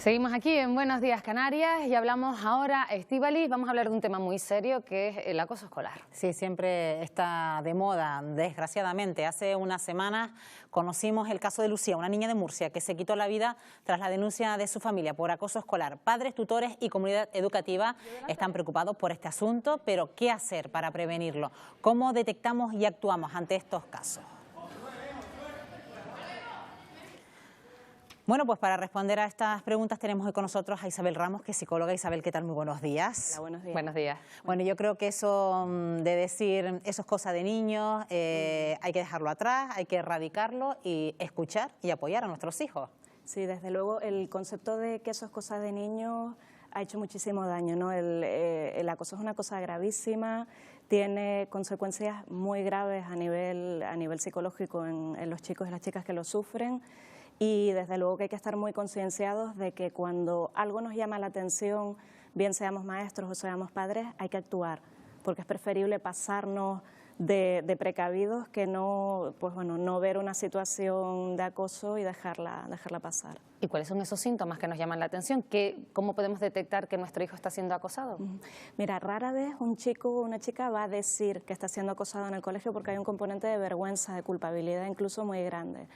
Seguimos aquí en Buenos Días Canarias y hablamos ahora, Estíbaliz, vamos a hablar de un tema muy serio que es el acoso escolar. Sí, siempre está de moda, desgraciadamente. Hace unas semanas conocimos el caso de Lucía, una niña de Murcia que se quitó la vida tras la denuncia de su familia por acoso escolar. Padres, tutores y comunidad educativa están preocupados por este asunto, pero ¿qué hacer para prevenirlo? ¿Cómo detectamos y actuamos ante estos casos? Bueno, pues para responder a estas preguntas tenemos hoy con nosotros a Isabel Ramos, que es psicóloga. Isabel, ¿qué tal? Muy buenos días. Hola, buenos días. Buenos días. Bueno, yo creo que eso de decir eso es cosa de niños, hay que dejarlo atrás, hay que erradicarlo y escuchar y apoyar a nuestros hijos. Sí, desde luego el concepto de que eso es cosa de niños ha hecho muchísimo daño, ¿no? El acoso es una cosa gravísima, tiene consecuencias muy graves a nivel psicológico en los chicos y las chicas que lo sufren. Y desde luego que hay que estar muy concienciados de que cuando algo nos llama la atención, bien seamos maestros o seamos padres, hay que actuar, porque es preferible pasarnos de precavidos que no, pues bueno, no ver una situación de acoso y dejarla pasar. ¿Y cuáles son esos síntomas que nos llaman la atención? ¿Cómo podemos detectar que nuestro hijo está siendo acosado? Mira, rara vez un chico o una chica va a decir que está siendo acosado en el colegio porque hay un componente de vergüenza, de culpabilidad incluso muy grande.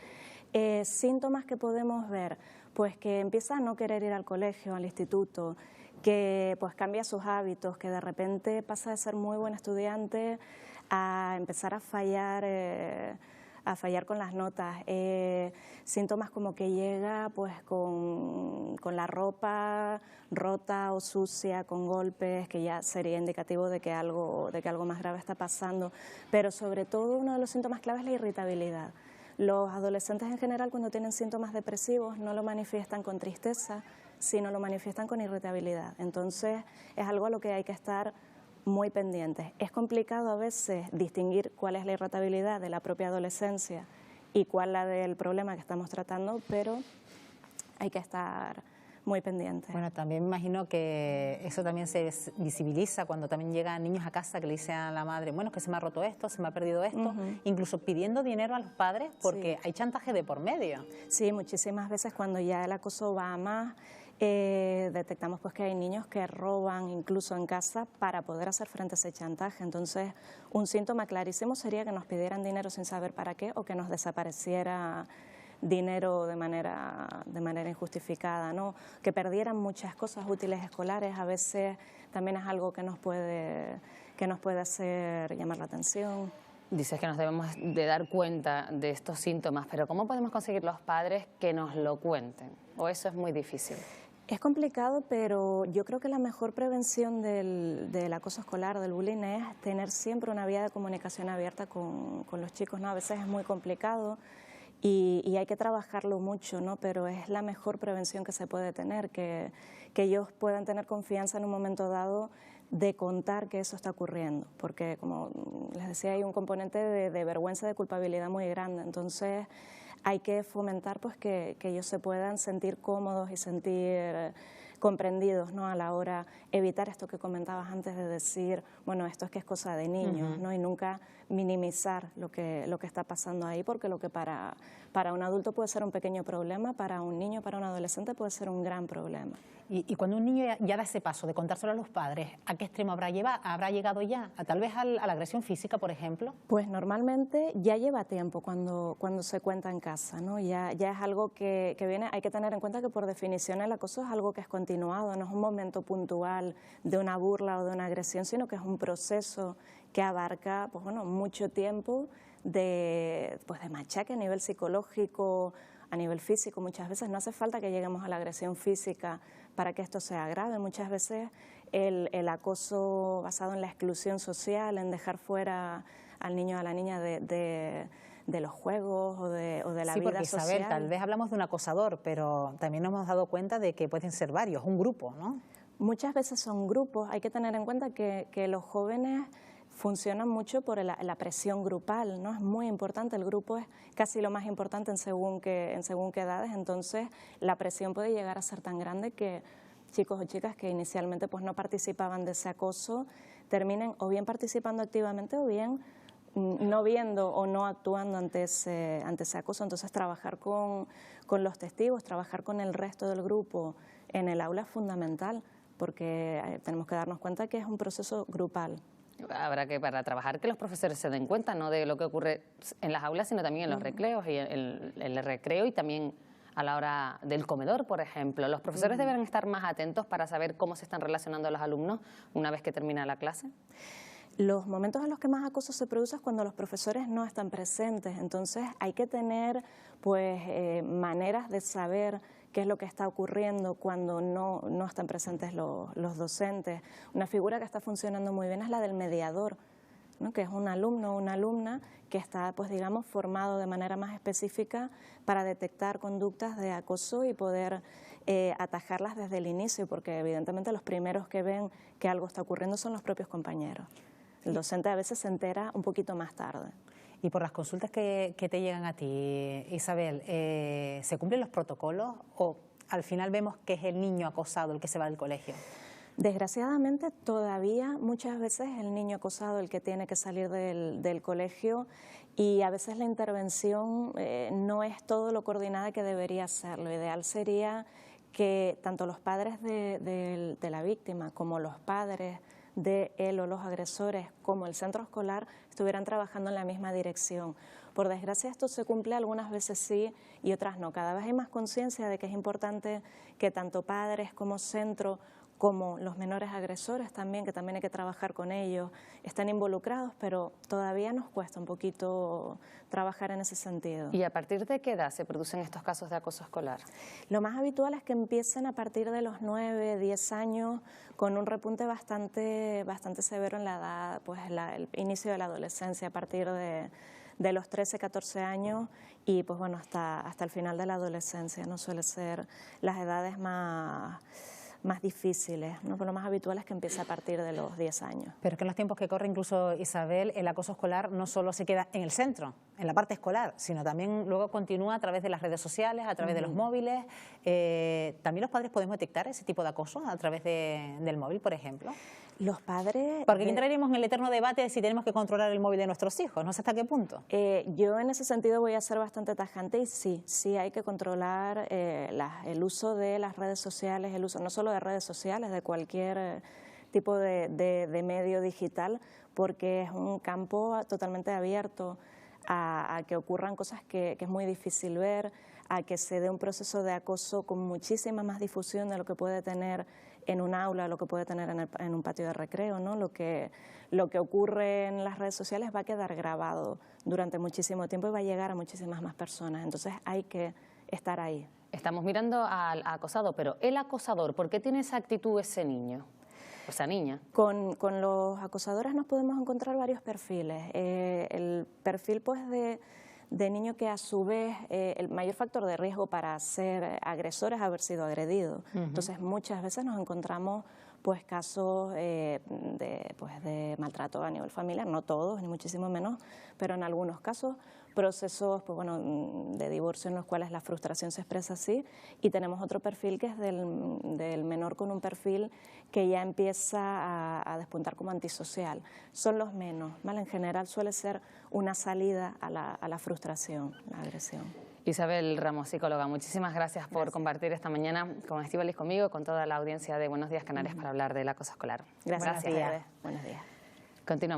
Síntomas que podemos ver, pues que empieza a no querer ir al colegio, al instituto, que pues cambia sus hábitos, que de repente pasa de ser muy buen estudiante a empezar a fallar con las notas. Síntomas como que llega pues con la ropa rota o sucia, con golpes, que ya sería indicativo de que algo más grave está pasando. Pero sobre todo uno de los síntomas claves es la irritabilidad. Los adolescentes en general, cuando tienen síntomas depresivos, no lo manifiestan con tristeza, sino lo manifiestan con irritabilidad. Entonces es algo a lo que hay que estar muy pendientes. Es complicado a veces distinguir cuál es la irritabilidad de la propia adolescencia y cuál la del problema que estamos tratando, pero hay que estar muy pendientes. Bueno, también me imagino que eso también se visibiliza cuando también llegan niños a casa que le dicen a la madre, bueno, es que se me ha roto esto, se me ha perdido esto, incluso pidiendo dinero a los padres porque hay chantaje de por medio. Sí, muchísimas veces cuando ya el acoso va a más, detectamos pues que hay niños que roban incluso en casa para poder hacer frente a ese chantaje. Entonces, un síntoma clarísimo sería que nos pidieran dinero sin saber para qué o que nos desapareciera dinero de manera injustificada, ¿no? Que perdieran muchas cosas útiles escolares, a veces también es algo que nos puede hacer llamar la atención. Dices que nos debemos de dar cuenta de estos síntomas, pero ¿cómo podemos conseguir los padres que nos lo cuenten? ¿O eso es muy difícil? Es complicado, pero yo creo que la mejor prevención del acoso escolar, del bullying, es tener siempre una vía de comunicación abierta con los chicos, ¿no? A veces es muy complicado y hay que trabajarlo mucho, ¿no? Pero es la mejor prevención que se puede tener, que ellos puedan tener confianza en un momento dado de contar que eso está ocurriendo, porque como les decía hay un componente de vergüenza, de culpabilidad muy grande, entonces hay que fomentar pues que ellos se puedan sentir cómodos y sentir comprendidos, ¿no? A la hora evitar esto que comentabas antes de decir, bueno, esto es que es cosa de niños, ¿no? Y nunca minimizar lo que está pasando ahí, porque lo que para un adulto puede ser un pequeño problema, para un niño, para un adolescente puede ser un gran problema. Y cuando un niño ya da ese paso de contárselo a los padres, ¿a qué extremo habrá llegado ya? ¿Tal vez a la agresión física, por ejemplo? Pues normalmente ya lleva tiempo cuando se cuenta en casa, ¿no? Ya es algo que viene, hay que tener en cuenta que por definición el acoso es algo que es continuado, no es un momento puntual de una burla o de una agresión, sino que es un proceso que abarca pues bueno, mucho tiempo de machaque a nivel psicológico, a nivel físico. Muchas veces no hace falta que lleguemos a la agresión física para que esto sea grave. Muchas veces el acoso basado en la exclusión social, en dejar fuera al niño o a la niña de los juegos o de la sí, vida porque, social. Isabel, tal vez hablamos de un acosador, pero también nos hemos dado cuenta de que pueden ser varios, un grupo, ¿no? Muchas veces son grupos. Hay que tener en cuenta que los jóvenes funcionan mucho por la presión grupal, ¿no? Es muy importante, el grupo es casi lo más importante en según qué edades, entonces la presión puede llegar a ser tan grande que chicos o chicas que inicialmente pues no participaban de ese acoso terminen o bien participando activamente o bien no viendo o no actuando ante ese acoso. Entonces trabajar con los testigos, trabajar con el resto del grupo en el aula es fundamental, porque tenemos que darnos cuenta que es un proceso grupal. Habrá que, para trabajar, que los profesores se den cuenta, no de lo que ocurre en las aulas, sino también en los recreos, y el recreo y también a la hora del comedor, por ejemplo. Los profesores deben estar más atentos para saber cómo se están relacionando los alumnos una vez que termina la clase. Los momentos en los que más acoso se produce es cuando los profesores no están presentes, entonces hay que tener pues maneras de saber qué es lo que está ocurriendo cuando no están presentes los docentes. Una figura que está funcionando muy bien es la del mediador, ¿no? Que es un alumno o una alumna que está, pues digamos, formado de manera más específica para detectar conductas de acoso y poder atajarlas desde el inicio, porque evidentemente los primeros que ven que algo está ocurriendo son los propios compañeros. El docente a veces se entera un poquito más tarde. Y por las consultas que te llegan a ti, Isabel, ¿se cumplen los protocolos o al final vemos que es el niño acosado el que se va del colegio? Desgraciadamente todavía muchas veces es el niño acosado el que tiene que salir del colegio, y a veces la intervención no es todo lo coordinada que debería ser. Lo ideal sería que tanto los padres de la víctima como los padres de él o los agresores, como el centro escolar, estuvieran trabajando en la misma dirección. Por desgracia esto se cumple algunas veces sí y otras no. Cada vez hay más conciencia de que es importante que tanto padres como centro, como los menores agresores también, que también hay que trabajar con ellos, están involucrados, pero todavía nos cuesta un poquito trabajar en ese sentido. ¿Y a partir de qué edad se producen estos casos de acoso escolar? Lo más habitual es que empiecen a partir de los 9, 10 años, con un repunte bastante severo en la edad, pues el inicio de la adolescencia, a partir de los 13, 14 años y pues bueno, hasta el final de la adolescencia, no suele ser las edades más difíciles, ¿no? Pero lo más habitual es que empiece a partir de los 10 años. Pero que en los tiempos que corren, incluso, Isabel, el acoso escolar no solo se queda en el centro, en la parte escolar, sino también luego continúa a través de las redes sociales, a través de los móviles. ¿También los padres podemos detectar ese tipo de acoso a través del móvil, por ejemplo? Los padres... Porque aquí entraremos en el eterno debate de si tenemos que controlar el móvil de nuestros hijos, no sé hasta qué punto. Yo en ese sentido voy a ser bastante tajante y sí hay que controlar el uso de las redes sociales, el uso no solo de redes sociales, de cualquier tipo de medio digital, porque es un campo totalmente abierto a que ocurran cosas que es muy difícil ver, a que se dé un proceso de acoso con muchísima más difusión de lo que puede tener en un aula, lo que puede tener en un patio de recreo, ¿no? Lo que ocurre en las redes sociales va a quedar grabado durante muchísimo tiempo y va a llegar a muchísimas más personas. Entonces hay que estar ahí. Estamos mirando al acosado, pero el acosador, ¿por qué tiene esa actitud ese niño o esa niña? Con los acosadores nos podemos encontrar varios perfiles. El perfil pues de niño que a su vez el mayor factor de riesgo para ser agresor es haber sido agredido. Entonces muchas veces nos encontramos pues casos de maltrato a nivel familiar, no todos ni muchísimo menos, pero en algunos casos procesos pues bueno, de divorcio en los cuales la frustración se expresa así, y tenemos otro perfil que es del menor con un perfil que ya empieza a despuntar como antisocial. Son los menos, ¿vale? En general suele ser una salida a la frustración, la agresión. Isabel Ramos, psicóloga, muchísimas gracias por compartir esta mañana con Estíbaliz, conmigo, con toda la audiencia de Buenos Días Canarias para hablar del acoso escolar. Gracias. Buenos días. Buenos días. Continuamos.